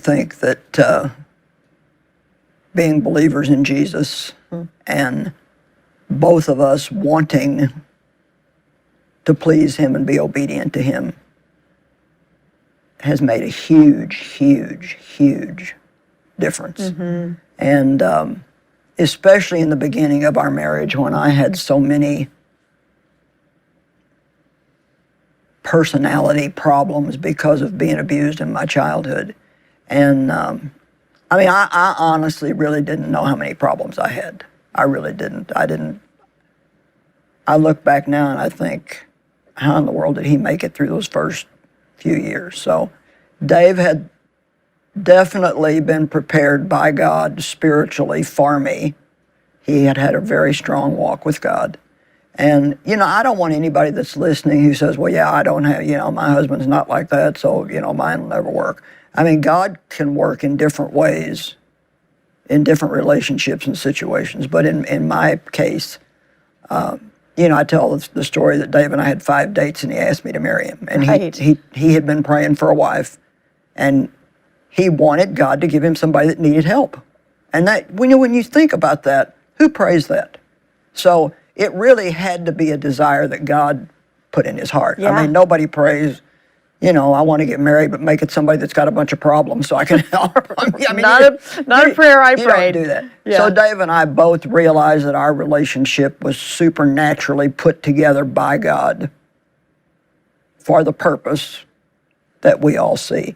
think that being believers in Jesus and both of us wanting to please him and be obedient to him has made a huge, huge, huge difference. And especially in the beginning of our marriage, when I had so many personality problems because of being abused in my childhood. And I mean, I honestly really didn't know how many problems I had. I really didn't. I look back now and I think, how in the world did he make it through those first few years? So Dave had definitely been prepared by God spiritually for me. He had had a very strong walk with God. And, you know, I don't want anybody that's listening who says, well, yeah, I don't have, you know, my husband's not like that, so, you know, mine will never work. I mean, God can work in different ways, in different relationships and situations. But in my case, you know, I tell the story that Dave and I had 5 dates and he asked me to marry him. And he had been praying for a wife, and he wanted God to give him somebody that needed help. And that, when you think about that, who prays that? So it really had to be a desire that God put in his heart. Yeah. I mean, nobody prays, you know, I want to get married, but make it somebody that's got a bunch of problems so I can help. I mean, not a prayer I prayed. You don't do that. Yeah. So Dave and I both realized that our relationship was supernaturally put together by God for the purpose that we all see.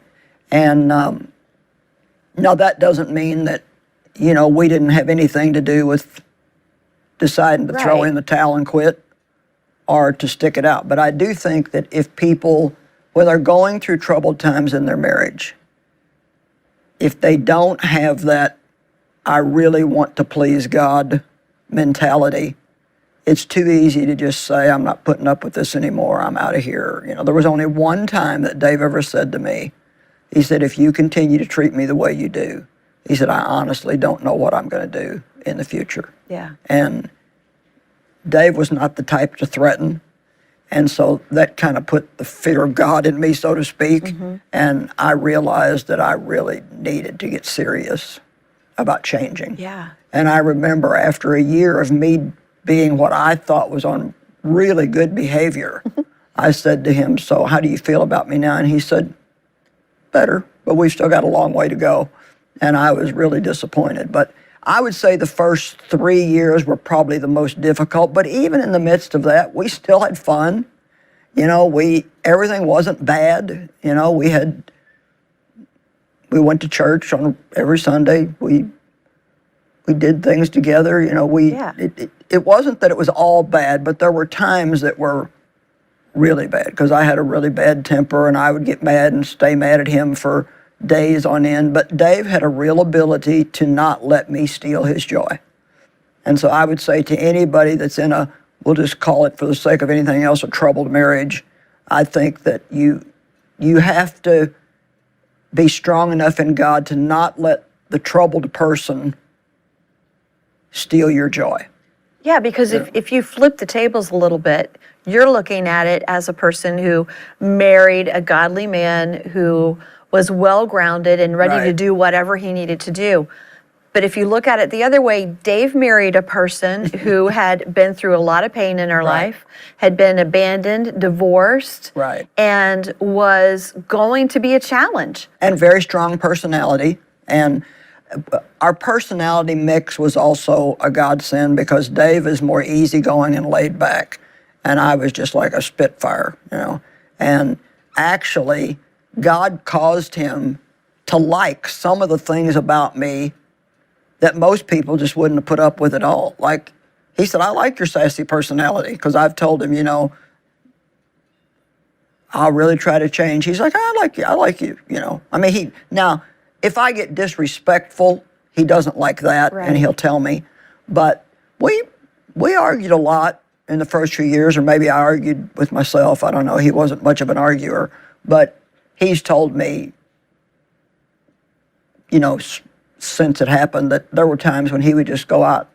And now that doesn't mean that, you know, we didn't have anything to do with deciding to throw in the towel and quit or to stick it out. But I do think that if people, when they're going through troubled times in their marriage, if they don't have that I really want to please God mentality, it's too easy to just say, I'm not putting up with this anymore, I'm out of here. You know, there was only one time that Dave ever said to me, he said, if you continue to treat me the way you do, he said, I honestly don't know what I'm going to do in the future. Yeah. And Dave was not the type to threaten. And so that kind of put the fear of God in me, so to speak. And I realized that I really needed to get serious about changing. Yeah. And I remember after a year of me being what I thought was on really good behavior, I said to him, so how do you feel about me now? And he said, better, but we've still got a long way to go. And I was really disappointed. But I would say the first 3 years were probably the most difficult, but even in the midst of that, we still had fun. You know, everything wasn't bad. You know, we went to church on every Sunday. We did things together. You know, it wasn't that it was all bad, but there were times that were really bad because I had a really bad temper and I would get mad and stay mad at him for days on end. But Dave had a real ability to not let me steal his joy. And so I would say to anybody that's in a, we'll just call it for the sake of anything else, a troubled marriage, I think that you have to be strong enough in God to not let the troubled person steal your joy. Yeah, because if you flip the tables a little bit, you're looking at it as a person who married a godly man who was well-grounded and ready to do whatever he needed to do. But if you look at it the other way, Dave married a person who had been through a lot of pain in her life, had been abandoned, divorced, and was going to be a challenge. And very strong personality. And our personality mix was also a godsend because Dave is more easygoing and laid back. And I was just like a spitfire, you know. And actually, God caused him to like some of the things about me that most people just wouldn't have put up with at all. Like, he said, I like your sassy personality, because I've told him, you know, I'll really try to change. He's like, I like you, you know. I mean, now, if I get disrespectful, he doesn't like that, and he'll tell me. But we argued a lot in the first few years, or maybe I argued with myself. I don't know. He wasn't much of an arguer. But he's told me, you know, since it happened, that there were times when he would just go out,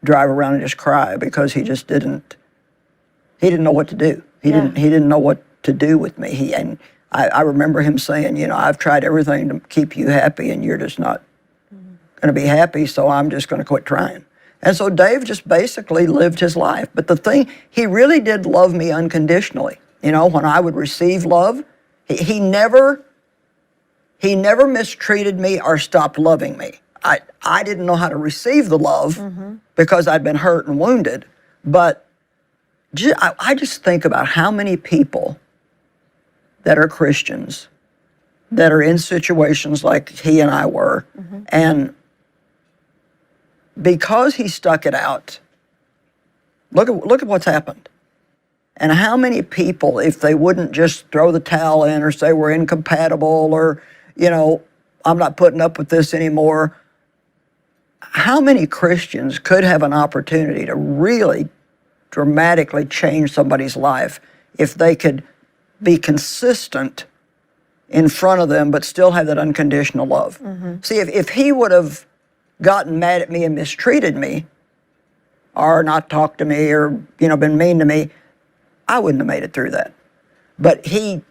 drive around and just cry because he just didn't know what to do. He didn't know what to do with me. And I remember him saying, you know, I've tried everything to keep you happy and you're just not going to be happy, so I'm just going to quit trying. And so Dave just basically lived his life. But the thing, he really did love me unconditionally. You know, when I would receive love, he never mistreated me or stopped loving me. I didn't know how to receive the love because I'd been hurt and wounded. But I just think about how many people that are Christians that are in situations like he and I were, and because he stuck it out, look at what's happened. And how many people, if they wouldn't just throw the towel in or say we're incompatible or, you know, I'm not putting up with this anymore, how many Christians could have an opportunity to really dramatically change somebody's life if they could be consistent in front of them but still have that unconditional love? See, if he would have gotten mad at me and mistreated me or not talked to me or, you know, been mean to me, I wouldn't have made it through that. But he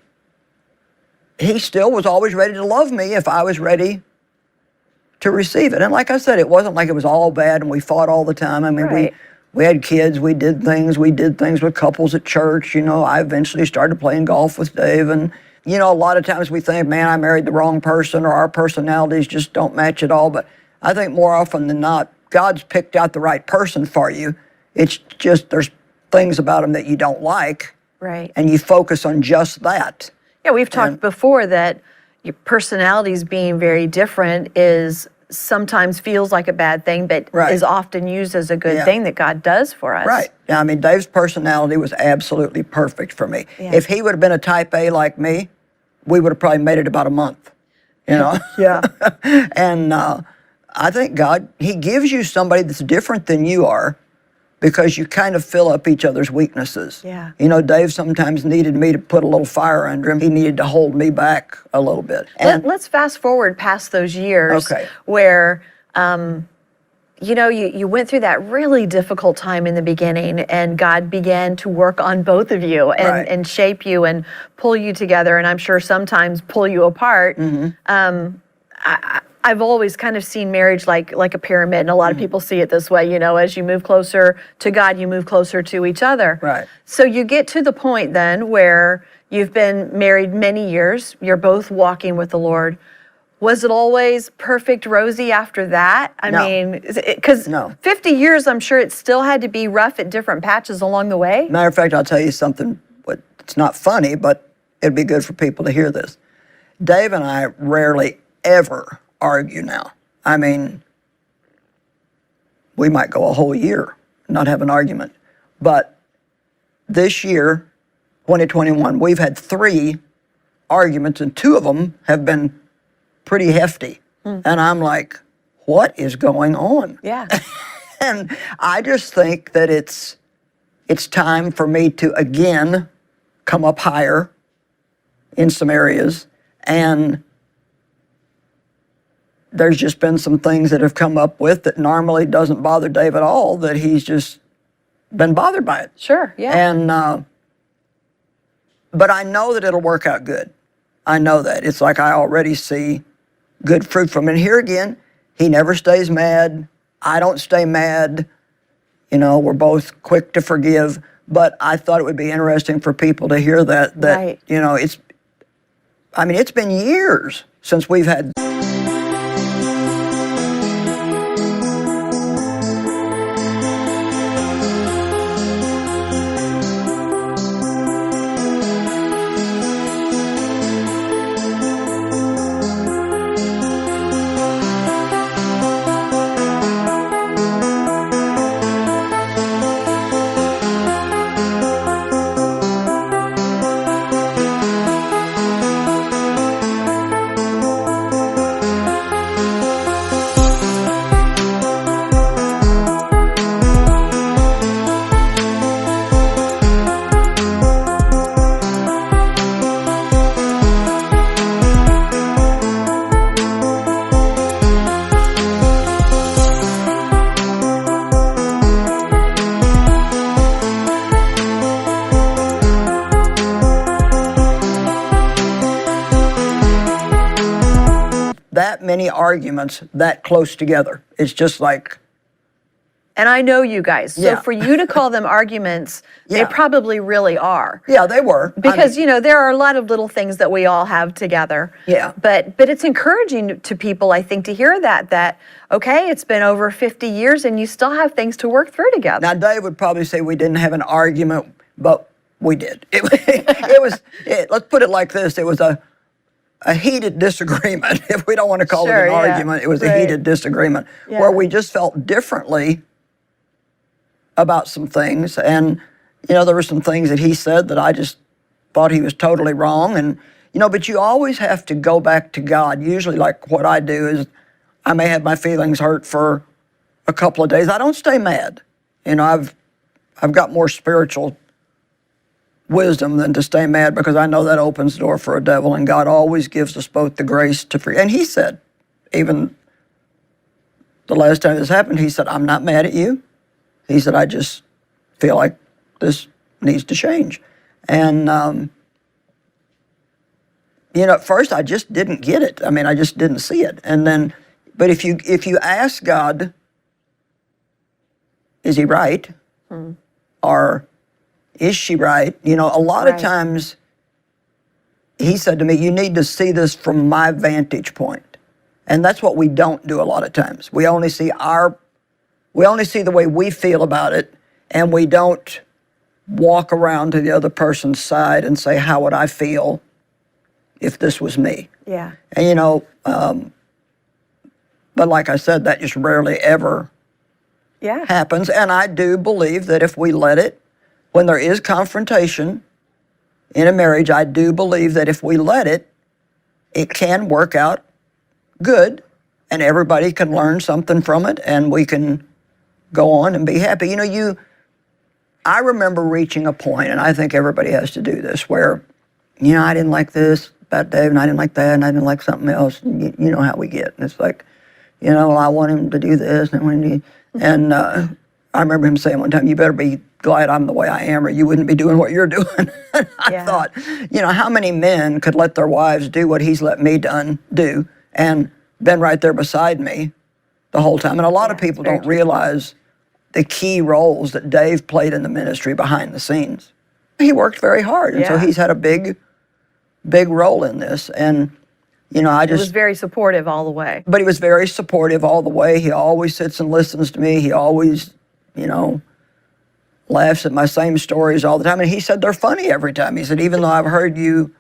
still was always ready to love me if I was ready to receive it. And like I said, it wasn't like it was all bad and we fought all the time. I mean, we had kids, we did things with couples at church. You know, I eventually started playing golf with Dave. And, you know, a lot of times we think, man, I married the wrong person or our personalities just don't match at all. But I think more often than not, God's picked out the right person for you. It's just there's things about him that you don't like. Right. And you focus on just that. Yeah, we've talked before that your personalities being very different is sometimes feels like a bad thing, but is often used as a good thing that God does for us. Right. Yeah, I mean, Dave's personality was absolutely perfect for me. Yeah. If he would have been a type A like me, we would have probably made it about a month, you know? And I think God, he gives you somebody that's different than you are because you kind of fill up each other's weaknesses. Yeah. You know, Dave sometimes needed me to put a little fire under him. He needed to hold me back a little bit. And let's fast forward past those years where, you know, you went through that really difficult time in the beginning and God began to work on both of you and shape you and pull you together, and I'm sure sometimes pull you apart. I've always kind of seen marriage like a pyramid, and a lot of people see it this way. You know, as you move closer to God, you move closer to each other. Right. So you get to the point then where you've been married many years, you're both walking with the Lord. Was it always perfect, rosy after that? I mean, because 50 years, I'm sure it still had to be rough at different patches along the way. Matter of fact, I'll tell you something. It's not funny, but it'd be good for people to hear this. Dave and I rarely ever argue now. I mean, we might go a whole year and not have an argument. But this year, 2021, we've had 3 arguments, and 2 of them have been pretty hefty. And I'm like, what is going on? Yeah. And I just think that it's time for me to again come up higher in some areas. And there's just been some things that have come up with that normally doesn't bother Dave at all, that he's just been bothered by it. Sure, yeah. And, but I know that it'll work out good. I know that. It's like I already see good fruit from it. And here again, he never stays mad. I don't stay mad. You know, we're both quick to forgive. But I thought it would be interesting for people to hear that you know, it's been years since we've had that many arguments that close together. It's just like, And I know you guys. So Yeah. for you to call them arguments, they Yeah. probably really are. yeah, they were. Because, there are a lot of little things that we all have together. Yeah. But it's encouraging to people, I think, to hear that, okay, it's been over 50 years and you still have things to work through together. Now, Dave would probably say we didn't have an argument, but we did. Let's put it like this. It was a heated disagreement. If we don't want to call it Sure, an yeah. argument, it was a Right. heated disagreement Yeah. where we just felt differently about some things. And, there were some things that he said that I just thought he was totally wrong. And, but you always have to go back to God. Usually, like what I do is I may have my feelings hurt for a couple of days. I don't stay mad. I've got more spiritual wisdom than to stay mad, because I know that opens the door for a devil, and God always gives us both the grace to forgive. And he said, even the last time this happened, he said, I'm not mad at you. He said, I just feel like this needs to change. And, at first I just didn't get it. I mean, I just didn't see it. And then, but if you ask God, is he right? Or is she right? A lot of Right. times he said to me, you need to see this from my vantage point. And that's what we don't do a lot of times. We only see the way we feel about it, and we don't walk around to the other person's side and say, how would I feel if this was me? Yeah. And but like I said, that just rarely ever Yeah. happens. And I do believe that if we let it, when there is confrontation in a marriage, I do believe that if we let it, it can work out good, and everybody can learn something from it, and we can go on and be happy. I remember reaching a point, and I think everybody has to do this, where, I didn't like this about Dave, and I didn't like that, and I didn't like something else. And you know how we get. And it's like, well, I want him to do this, and I remember him saying one time, you better be glad I'm the way I am, or you wouldn't be doing what you're doing. I Yeah. thought, how many men could let their wives do what he's let me do and been right there beside me the whole time? And a lot of Yeah, people it's very don't realize the key roles that Dave played in the ministry behind the scenes. He worked very hard, and so Yeah. he's had a big role in this. And, I It was just, very supportive all the way. but he was very supportive all the way. He always sits and listens to me. He always, laughs at my same stories all the time. And he said they're funny every time. He said, even though I've heard you,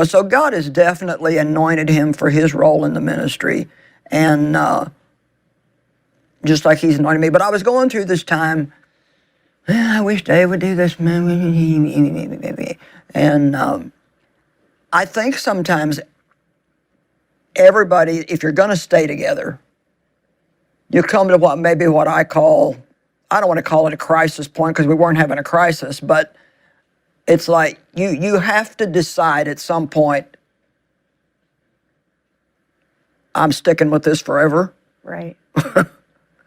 so God has definitely anointed him for his role in the ministry. And just like he's anointed me. But I was going through this time, I wish Dave would do this. And I think sometimes everybody, if you're going to stay together, you come to what I call, I don't want to call it a crisis point, because we weren't having a crisis, but it's like you have to decide at some point, I'm sticking with this forever, Right.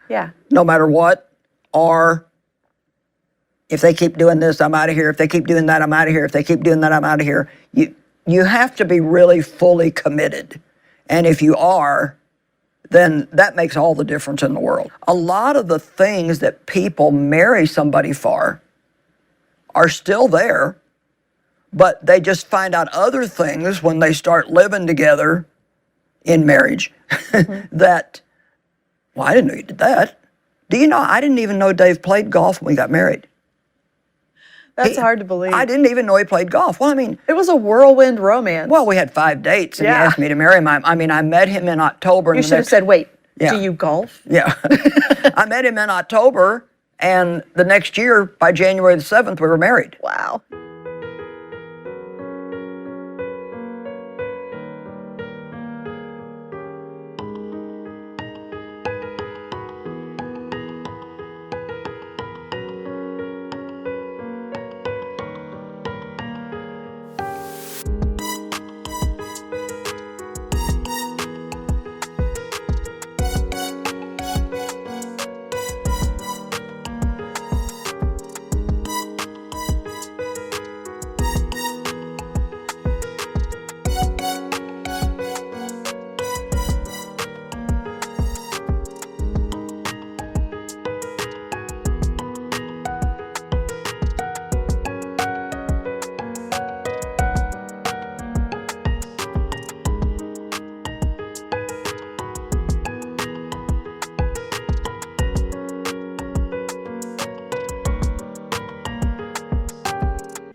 Yeah. no matter what, or if they keep doing this, I'm out of here. If they keep doing that, I'm out of here. If they keep doing that, I'm out of here. You have to be really fully committed. And if you are, then that makes all the difference in the world. A lot of the things that people marry somebody for are still there, but they just find out other things when they start living together in marriage that, well, I didn't know you did that. Do you know, I didn't even know Dave played golf when we got married. That's hard to believe. I didn't even know he played golf. Well, I mean, It was a whirlwind romance. well, we had 5 dates, and Yeah. he asked me to marry him. I mean, I met him in October. you and the should have next- said, wait, Yeah. do you golf? Yeah. I met him in October, and the next year, by January the 7th, we were married. Wow.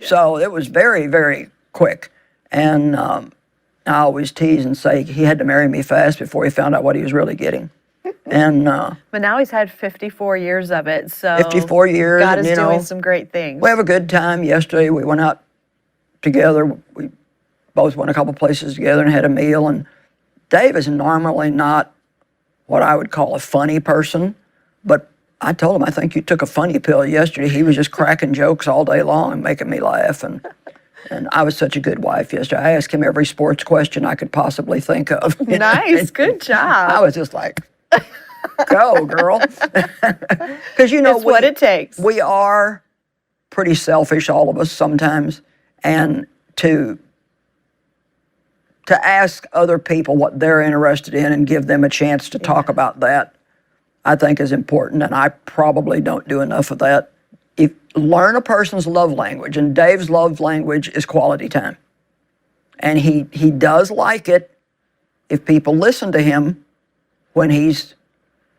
So it was very, very quick. And I always tease and say he had to marry me fast before he found out what he was really getting. And But now he's had 54 years of it, so 54 years. God and, is you know, doing some great things. we have a good time. Yesterday we went out together. We both went a couple places together and had a meal. And Dave is normally not what I would call a funny person, but I told him, I think you took a funny pill yesterday. He was just cracking jokes all day long and making me laugh. And I was such a good wife yesterday. I asked him every sports question I could possibly think of. Nice, good job. I was just like, go, girl. Because, you know, It's what it takes. We are pretty selfish, all of us sometimes. And to ask other people what they're interested in and give them a chance to talk about that, I think is important. And I probably don't do enough of that. Learn a person's love language. And Dave's love language is quality time. And he does like it if people listen to him when he's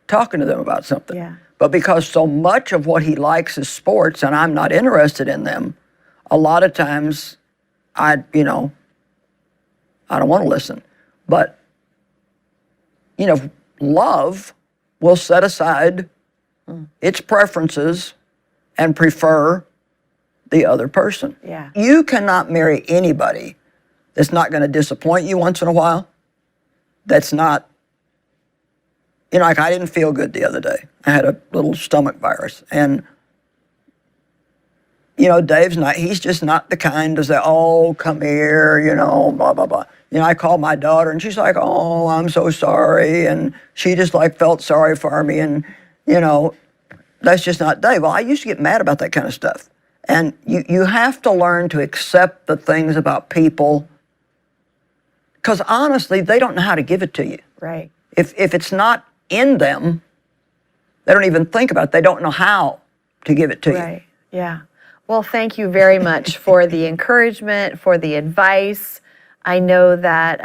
talking to them about something. Yeah. But because so much of what he likes is sports and I'm not interested in them, a lot of times I don't want to listen. But, love will set aside its preferences and prefer the other person. Yeah. You cannot marry anybody that's not going to disappoint you once in a while, that's not, like I didn't feel good the other day. I had a little stomach virus. And, Dave's he's just not the kind to say, oh, come here, blah, blah, blah. I called my daughter and she's like, oh, I'm so sorry. And she just felt sorry for me. And, that's just not Dave. Well, I used to get mad about that kind of stuff. And you have to learn to accept the things about people because honestly, they don't know how to give it to you. Right. If it's not in them, they don't even think about it. They don't know how to give it to you. Right. Yeah. Well, thank you very much for the encouragement, for the advice. I know that